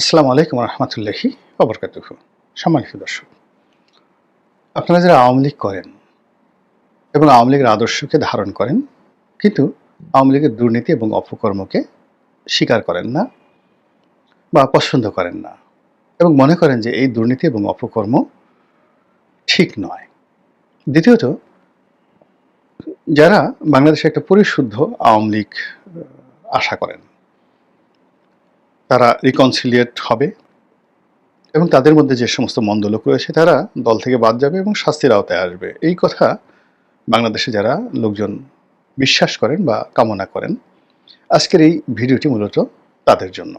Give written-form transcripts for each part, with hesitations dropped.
আসসালামু আলাইকুম রহমতুল্লাহি ওবরকাতুহ। সম্মানিত দর্শক, আপনারা যারা আওয়ামী লীগ করেন এবং আওয়ামী লীগের আদর্শকে ধারণ করেন, কিন্তু আওয়ামী লীগের দুর্নীতি এবং অপকর্মকে স্বীকার করেন না বা পছন্দ করেন না এবং মনে করেন যে এই দুর্নীতি এবং অপকর্ম ঠিক নয়। দ্বিতীয়ত, যারা বাংলাদেশে একটা পরিশুদ্ধ আওয়ামী লীগ আশা করেন, তারা রিকনসিলিয়েট হবে এবং তাদের মধ্যে যে সমস্ত মন্দ লোক রয়েছে তারা দল থেকে বাদ যাবে এবং শাস্তির আওতায় আসবে। এই কথা বাংলাদেশে যারা লোকজন বিশ্বাস করেন বা কামনা করেন, আজকের এই ভিডিওটি মূলত তাদের জন্য।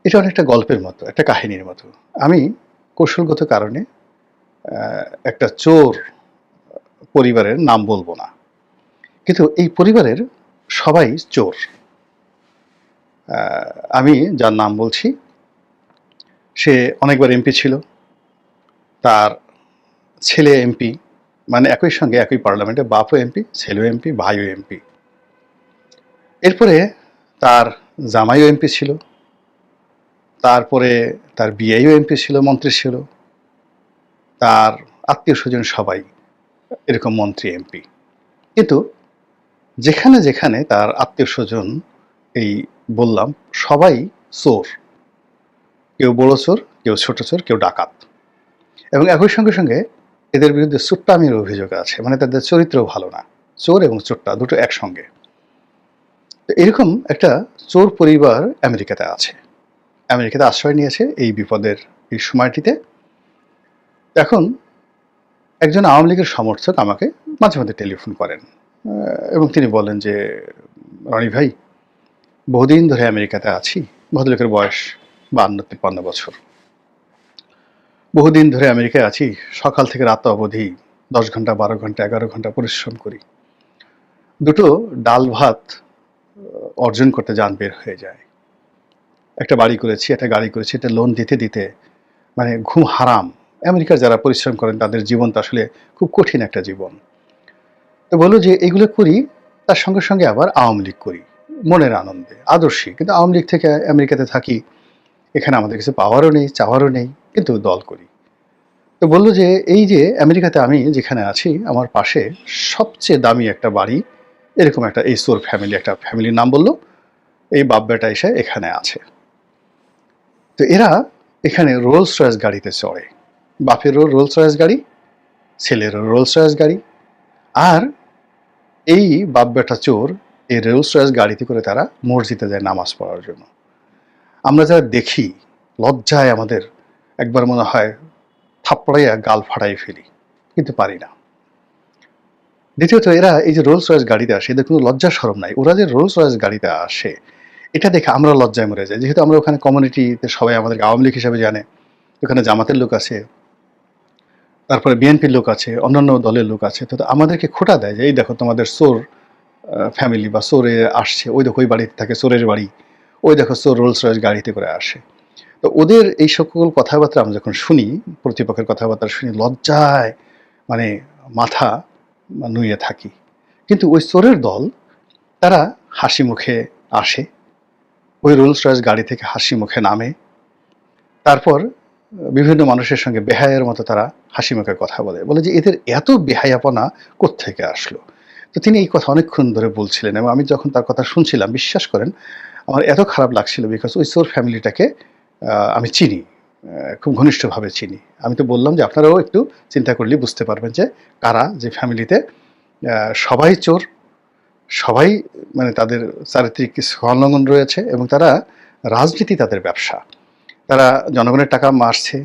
এটা অনেকটা গল্পের মতো, একটা কাহিনীর মতো। আমি কৌশলগত কারণে একটা চোর পরিবারের নাম বলবো না, কিন্তু এই পরিবারের সবাই চোর। আমি যার নাম বলছি সে অনেকবার এমপি ছিল, তার ছেলে এমপি, মানে একই সঙ্গে একই পার্লামেন্টে বাপও এমপি, ছেলেও এমপি, ভাইও এমপি। এরপরে তার জামাইও এমপি ছিল, তারপরে তার বিয়েও এমপি ছিল, মন্ত্রী ছিল, তার আত্মীয় স্বজন সবাই এরকম মন্ত্রী এমপি। কিন্তু যেখানে যেখানে তার আত্মীয় স্বজন, এই বললাম, সবাই চোর। কেউ বড় চোর, কেউ ছোট চোর, কেউ ডাকাত। এবং একই সঙ্গে সঙ্গে এদের বিরুদ্ধে চোট্টামির অভিযোগ আছে, মানে তাদের চরিত্র ভালো না। চোর এবং চোট্টা দুটো একসঙ্গে। তো এরকম একটা চোর পরিবার আমেরিকাতে আছে, আমেরিকাতে আশ্রয় নিয়েছে এই বিপদের এই সময়টিতে। এখন একজন আওয়ামী লীগের সমর্থক আমাকে মাঝে মাঝে টেলিফোন করেন এবং তিনি বলেন যে, রনি ভাই, বহুদিন ধরে আমেরিকাতে আছি। ভদ্রলোকের বয়স 52-53 বছর। বহুদিন ধরে আমেরিকায় আছি, সকাল থেকে রাত অবধি 10 ঘন্টা, 12 ঘন্টা, 11 ঘন্টা পরিশ্রম করি। দুটো ডাল ভাত অর্জন করতে যান বের হয়ে যায়। একটা বাড়ি করেছি, একটা গাড়ি করেছি, একটা লোন দিতে দিতে মানে ঘুম হারাম। আমেরিকার যারা পরিশ্রম করেন তাদের জীবনটা আসলে খুব কঠিন একটা জীবন। তো বললো যে এগুলো করি, তার সঙ্গে সঙ্গে আবার আওয়ামী লীগ করি মনের আনন্দে, আদর্শী। কিন্তু আওয়ামী লীগ থেকে আমেরিকাতে থাকি, এখানে আমাদের কিছু পাওয়ারও নেই, চাওয়ারও নেই, কিন্তু দল করি। তো বললো যে এই যে আমেরিকাতে আমি যেখানে আছি, আমার পাশে সবচেয়ে দামি একটা বাড়ি, এরকম একটা এই চোর ফ্যামিলি, একটা ফ্যামিলির নাম বললো, এই বাপ বেটা এসে এখানে আছে। তো এরা এখানে রোলস রয়েস গাড়িতে চড়ে, বাপেরও রোলস রয়েস গাড়ি, ছেলেরও রোলস রয়েস গাড়ি। আর এই বাপ বেটা চোর এই রোলস রয়েস গাড়িতে করে তারা মসজিদে যায় নামাজ পড়ার জন্য। আমরা যারা দেখি, লজ্জায় আমাদের একবার মনে হয় থাপ্পড়াইয়া গাল ফাটাই ফেলি, কিন্তু পারি না। দ্বিতীয়ত, এরা এই যে রোলস রয়েস গাড়িতে আসে, এদের কোনো লজ্জা শরম নাই। ওরা যে রোলস রয়েস গাড়িতে আসে, এটা দেখে আমরা লজ্জায় মরে যাই। যেহেতু আমরা ওখানে কমিউনিটিতে সবাই আমাদেরকে আওয়ামী লীগ হিসাবে জানে, ওখানে জামাতের লোক আছে, তারপরে বিএনপির লোক আছে, অন্যান্য দলের লোক আছে। তো আমাদেরকে খোঁটা দেয় যে এই দেখো তোমাদের চোর ফ্যামিলি বা চোরে আসছে, ওই দেখো ওই বাড়িতে থাকে চোরের বাড়ি, ওই দেখো চোর রোলস রয়েস গাড়িতে করে আসে। তো ওদের এই সকল কথাবার্তা আমরা যখন শুনি, প্রতিপক্ষের কথাবার্তা শুনি, লজ্জায় মানে মাথা নুয়ে থাকি। কিন্তু ওই চোরের দল, তারা হাসি মুখে আসে, ওই রোলস রয়েস গাড়ি থেকে হাসি মুখে নামে, তারপর বিভিন্ন মানুষের সঙ্গে বেহায়ের মতো তারা হাসি মুখে কথা বলে। বলে যে এদের এত বেহায়াপনা কোত্থেকে আসলো। তো তিনি এই কথা অনেকক্ষণ ধরে বলছিলেন এবং আমি যখন তার কথা শুনছিলাম, বিশ্বাস করেন আমার এত খারাপ লাগছিল, বিকজ ওই চোর ফ্যামিলিটাকে আমি চিনি, খুব ঘনিষ্ঠভাবে চিনি। আমি তো বললাম যে আপনারাও একটু চিন্তা করলেই বুঝতে পারবেন যে কারা, যে ফ্যামিলিতে সবাই চোর, সবাই মানে তাদের চারিত্রিক কিছু অলঙ্ঘন রয়েছে এবং তারা রাজনীতি তাদের ব্যবসা। তারা জনগণের টাকা মারছে,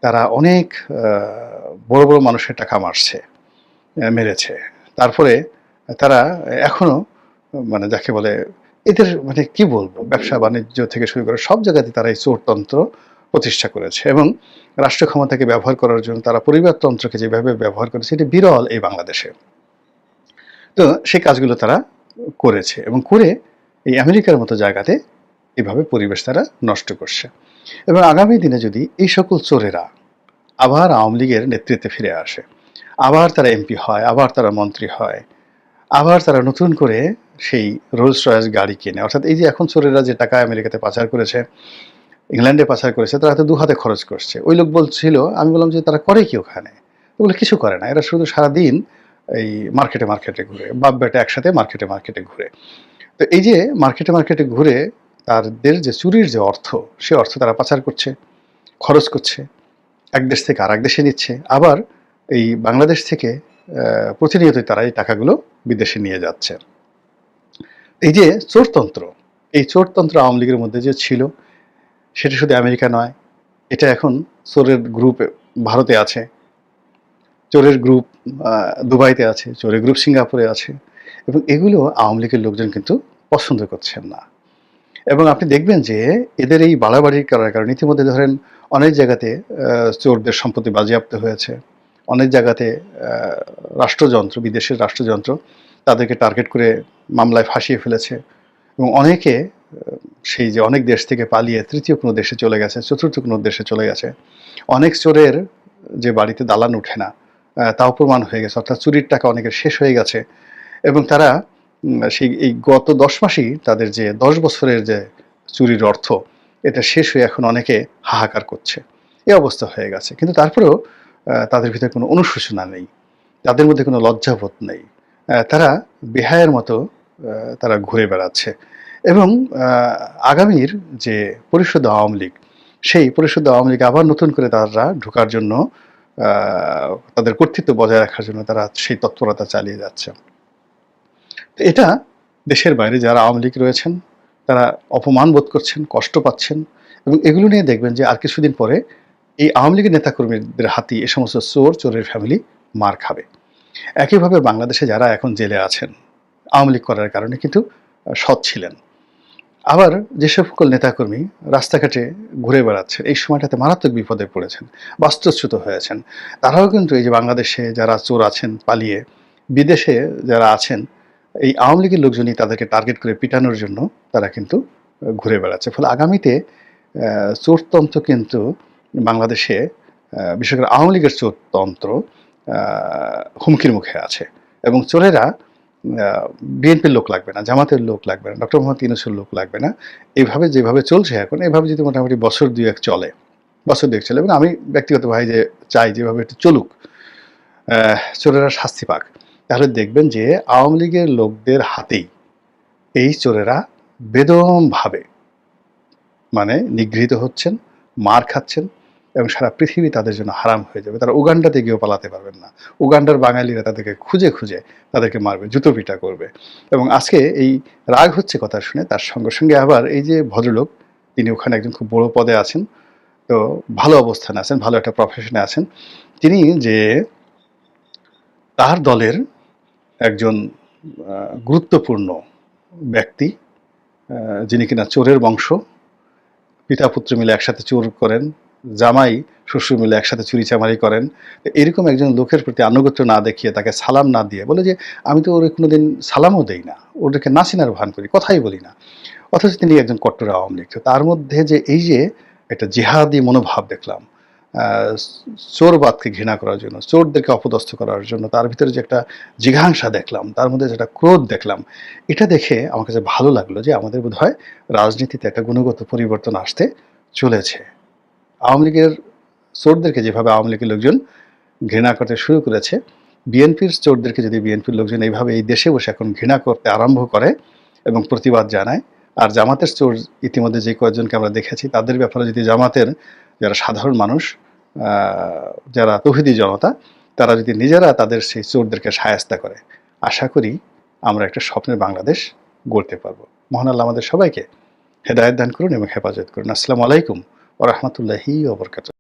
তারা অনেক বড় বড় মানুষের টাকা মারছে, মেরেছে। তারপরে তারা এখনো মানে যাকে বলে এদের মানে কি বলবো, ব্যবসা বাণিজ্য থেকে শুরু করে সব জায়গাতে তারা এই চোরতন্ত্র প্রতিষ্ঠা করেছে এবং রাষ্ট্র ক্ষমতাকে ব্যবহার করার জন্য তারা পরিবারতন্ত্রকে যেভাবে ব্যবহার করেছে, এটি বিরল এই বাংলাদেশে। তো সেই কাজগুলো তারা করেছে এবং করে এই আমেরিকার মতো জায়গাতে এভাবে পরিবেশ তারা নষ্ট করছে। এবং আগামী দিনে যদি এই সকল চোরেরা আবার আওয়ামী লীগের নেতৃত্বে ফিরে আসে, আবার তারা এমপি হয়, আবার তারা মন্ত্রী হয়, আবার তারা নতুন করে সেই রোলস রয়েস গাড়ি কেনে, অর্থাৎ এই যে এখন চোরেরা যে টাকা আমেরিকাতে পাচার করেছে, ইংল্যান্ডে পাচার করেছে, তারা হয়তো ২ হাতে খরচ করছে। ওই লোক বলছিল, আমি বললাম যে, "তারা করে কি ওখানে?" তো বলল, "কিছু করে না। এরা শুধু সারাদিন এই মার্কেটে ঘুরে। বাপ-বেটা একসাথে মার্কেটে ঘুরে।" তো এই যে মার্কেটে ঘুরে তাদের যে চুরির যে অর্থ, সে অর্থ তারা পাচার করছে, খরচ করছে। এক দেশ থেকে আরেক দেশে নিচ্ছে। আবার এই বাংলাদেশ থেকে প্রতিনিয়তই তারা এই টাকাগুলো বিদেশে নিয়ে যাচ্ছে। এই যে চোরতন্ত্র, এই চোরতন্ত্র আওয়ামী লীগের মধ্যে যে ছিল, সেটা শুধু আমেরিকা নয়, এটা এখন চোরের গ্রুপ ভারতে আছে, চোরের গ্রুপ দুবাইতে আছে, চোরের গ্রুপ সিঙ্গাপুরে আছে, এবং এগুলো আওয়ামী লীগের লোকজন কিন্তু পছন্দ করছেন না। এবং আপনি দেখবেন যে এদের এই বাড়াবাড়ি করার কারণে ইতিমধ্যে ধরেন অনেক জায়গাতে চোরদের সম্পত্তি বাজেয়াপ্ত হয়েছে। অনেক জায়গাতে রাষ্ট্রযন্ত্র, বিদেশের রাষ্ট্রযন্ত্র তাদেরকে টার্গেট করে মামলায় ফাঁসিয়ে ফেলেছে, এবং অনেকে সেই যে অনেক দেশ থেকে পালিয়ে তৃতীয় কোনো দেশে চলে গেছে, চতুর্থ কোনো দেশে চলে গেছে। অনেক চোরের যে বাড়িতে দালান ওঠে না, তাও প্রমাণ হয়ে গেছে। অর্থাৎ চুরির টাকা অনেকের শেষ হয়ে গেছে, এবং তারা সেই এই গত ১০ মাসেই তাদের যে ১০ বছরের যে চুরির অর্থ, এটা শেষ হয়ে এখন অনেকে হাহাকার করছে। এই অবস্থা হয়ে গেছে। কিন্তু তারপরেও তাদের ভিতরে কোনো অনুশোচনা নেই। তাদের মধ্যে কোনো লজ্জাবোধ নেই। তারা বেহায়ার মতো তারা ঘুরে বেড়াচ্ছে, এবং আগামীর যে পরিশুদ্ধ আওয়ামী লীগ, সেই পরিশুদ্ধ আওয়ামী লীগ আবার নতুন করে তারা ঢোকার জন্য, তাদের কর্তৃত্ব বজায় রাখার জন্য তারা সেই তৎপরতা চালিয়ে যাচ্ছে। এটা দেশের বাইরে যারা আওয়ামী লীগ রয়েছেন, তারা অপমান বোধ করছেন, কষ্ট পাচ্ছেন, এবং এগুলো নিয়ে দেখবেন যে আর কিছুদিন পরে এই আওয়ামী লীগের নেতাকর্মীদের হাতেই এ সমস্ত চোরের ফ্যামিলি মার খাবে। একইভাবে বাংলাদেশে যারা এখন জেলে আছেন আওয়ামী লীগ করার কারণে কিন্তু সৎ ছিলেন, আবার যে সকল নেতাকর্মী রাস্তাঘাটে ঘুরে বেড়াচ্ছেন, এই সময়টাতে মারাত্মক বিপদে পড়েছেন, বাস্তুচ্যুত হয়েছেন, তারাও কিন্তু এই যে বাংলাদেশে যারা চোর আছেন পালিয়ে, বিদেশে যারা আছেন, এই আওয়ামী লীগের লোকজনই তাদেরকে টার্গেট করে পিটানোর জন্য তারা কিন্তু ঘুরে বেড়াচ্ছে। ফলে আগামীতে চোরতন্ত্র কিন্তু বাংলাদেশে, বিশেষ করে আওয়ামী লীগের চোরতন্ত্র হুমকির মুখে আছে, এবং চোরেরা বিএনপির লোক লাগবে না, জামাতের লোক লাগবে না, ডক্টর মোহাম্মদ ইউনূসের লোক লাগবে না। এইভাবে যেভাবে চলছে এখন, এভাবে যদি মোটামুটি বছর ২-১ চলে, এবং আমি ব্যক্তিগতভাবে যে চাই যেভাবে এটা চলুক, চোরেরা শাস্তি পাক, তাহলে দেখবেন যে আওয়ামী লীগের লোকদের হাতেই এই চোরেরা বেদমভাবে মানে নিগৃহীত হচ্ছেন, মার খাচ্ছেন, এবং সারা পৃথিবী তাদের জন্য হারাম হয়ে যাবে। তারা উগান্ডাতে গিয়েও পালাতে পারবেন না। উগান্ডার বাঙালিরা তাদেরকে খুঁজে তাদেরকে মারবে, জুতো পিটা করবে। এবং আজকে এই রাগ হচ্ছে কথা শুনে, তার সঙ্গে সঙ্গে আবার এই যে ভদ্রলোক, তিনি ওখানে একজন খুব বড় পদে আছেন, তো ভালো অবস্থানে আছেন, ভালো একটা প্রফেশনে আছেন। তিনি যে তার দলের একজন গুরুত্বপূর্ণ ব্যক্তি, যিনি কিনা চোরের বংশ, পিতা পুত্র মিলে একসাথে চোর করেন, জামাই শ্বশুর মিলে একসাথে চুরিচামারি করেন, এরকম একজন লোকের প্রতি আনুগত্য না দেখিয়ে, তাকে সালাম না দিয়ে বলে যে আমি তো ওরে কোনোদিন সালামও দেই না, ওদেরকে না চিনার ভান করি, কথাই বলি না, অথচ তিনি একজন কট্টর আওয়ামী লীগ। তার মধ্যে যে এই যে একটা জিহাদি মনোভাব দেখলাম, চোরবাদকে ঘৃণা করার জন্য, চোরদেরকে অপদস্থ করার জন্য তার ভিতরে যে একটা জিঘাংসা দেখলাম, তার মধ্যে যেটা ক্রোধ দেখলাম, এটা দেখে আমার কাছে ভালো লাগলো যে আমাদের বোধহয় রাজনীতিতে একটা গুণগত পরিবর্তন আসতে চলেছে। আওয়ামী লীগের চোরদেরকে যেভাবে আওয়ামী লীগের লোকজন ঘৃণা করতে শুরু করেছে, বিএনপির চোরদেরকে যদি বিএনপির লোকজন এইভাবে এই দেশে বসে এখন ঘৃণা করতে আরম্ভ করে এবং প্রতিবাদ জানায়, আর জামাতের চোর ইতিমধ্যে যে কয়েকজনকে আমরা দেখেছি, তাদের ব্যাপারে যদি জামাতের যারা সাধারণ মানুষ, যারা তৌহিদি জনতা, তারা যদি নিজেরা তাদের সেই চোরদেরকে শায়েস্তা করে, আশা করি আমরা একটা স্বপ্নের বাংলাদেশ গড়তে পারবো। মহান আল্লাহ আমাদের সবাইকে হেদায়েত দান করুন এবং হেফাজত করুন। আসসালামু আলাইকুম ওয়া রাহমাতুল্লাহি ওয়া বারাকাতুহু।